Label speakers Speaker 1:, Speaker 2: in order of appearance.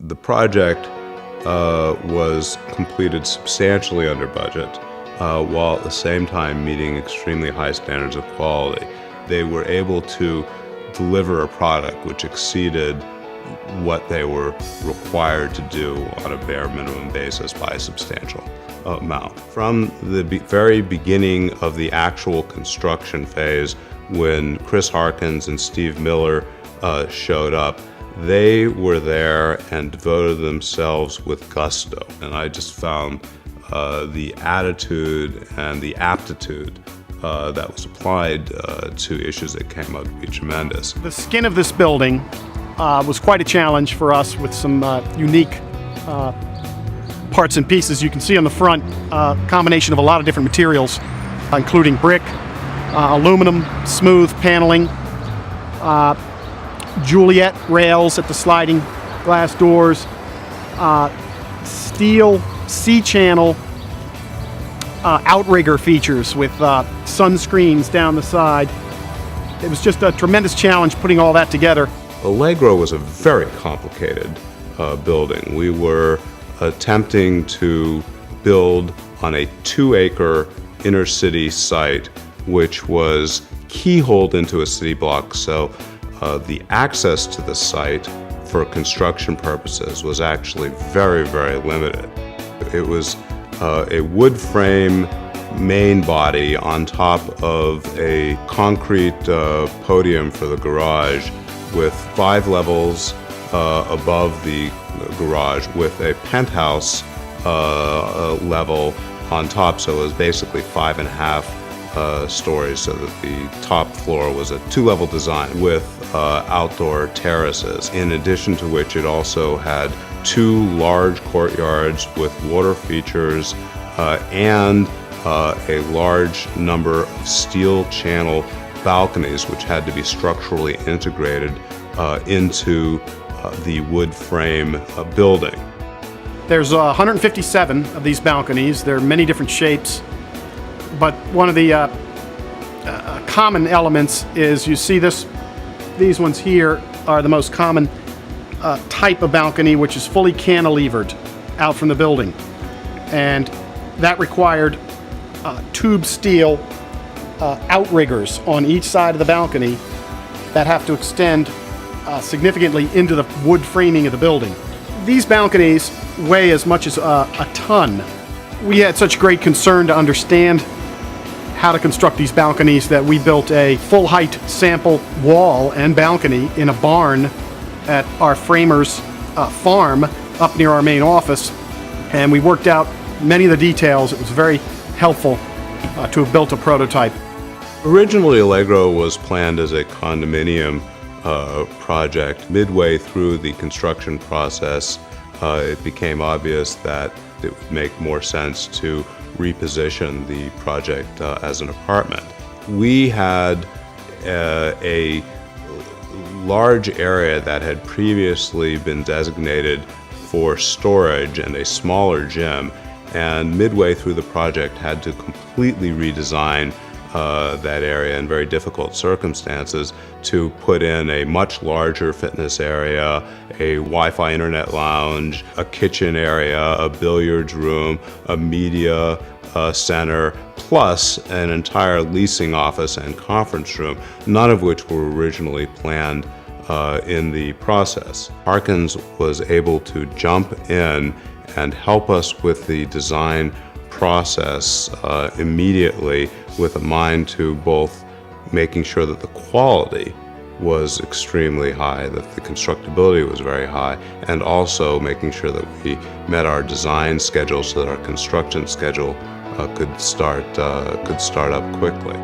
Speaker 1: The project was completed substantially under budget, while at the same time meeting extremely high standards of quality. They were able to deliver a product which exceeded what they were required to do on a bare minimum basis by a substantial amount. From the very beginning of the actual construction phase, when Chris Harkins and Steve Miller showed up, they were there and devoted themselves with gusto. And I just found the attitude and the aptitude that was applied to issues that came up to be tremendous.
Speaker 2: The skin of this building was quite a challenge for us with some unique parts and pieces. You can see on the front a combination of a lot of different materials, including brick, aluminum, smooth paneling, Juliet rails at the sliding glass doors, steel C-channel outrigger features with sunscreens down the side. It was just a tremendous challenge putting all that together.
Speaker 1: Allegro was a very complicated building. We were attempting to build on a 2-acre inner city site, which was keyholed into a city block, so the access to the site for construction purposes was actually very, very limited. It was a wood frame main body on top of a concrete podium for the garage with 5 levels above the garage with a penthouse level on top, so it was basically 5.5 stories, so that the top floor was a 2-level design with outdoor terraces, in addition to which it also had 2 large courtyards with water features and a large number of steel channel balconies which had to be structurally integrated into the wood frame building.
Speaker 2: There's 157 of these balconies. There are many different shapes, but one of the common elements is, you see these ones here are the most common type of balcony, which is fully cantilevered out from the building, and that required tube steel outriggers on each side of the balcony that have to extend significantly into the wood framing of the building. These balconies weigh as much as a ton. We had such great concern to understand how to construct these balconies that we built a full-height sample wall and balcony in a barn at our framer's farm up near our main office, and we worked out many of the details. It was very helpful to have built a prototype.
Speaker 1: Originally, Allegro was planned as a condominium project. Midway through the construction process, it became obvious that it would make more sense to reposition the project as an apartment. We had a large area that had previously been designated for storage and a smaller gym, and midway through the project had to completely redesign that area in very difficult circumstances to put in a much larger fitness area, a Wi-Fi internet lounge, a kitchen area, a billiards room, a media center, plus an entire leasing office and conference room, none of which were originally planned in the process. Harkins was able to jump in and help us with the design process immediately, with a mind to both making sure that the quality was extremely high, that the constructability was very high, and also making sure that we met our design schedule so that our construction schedule could start up quickly.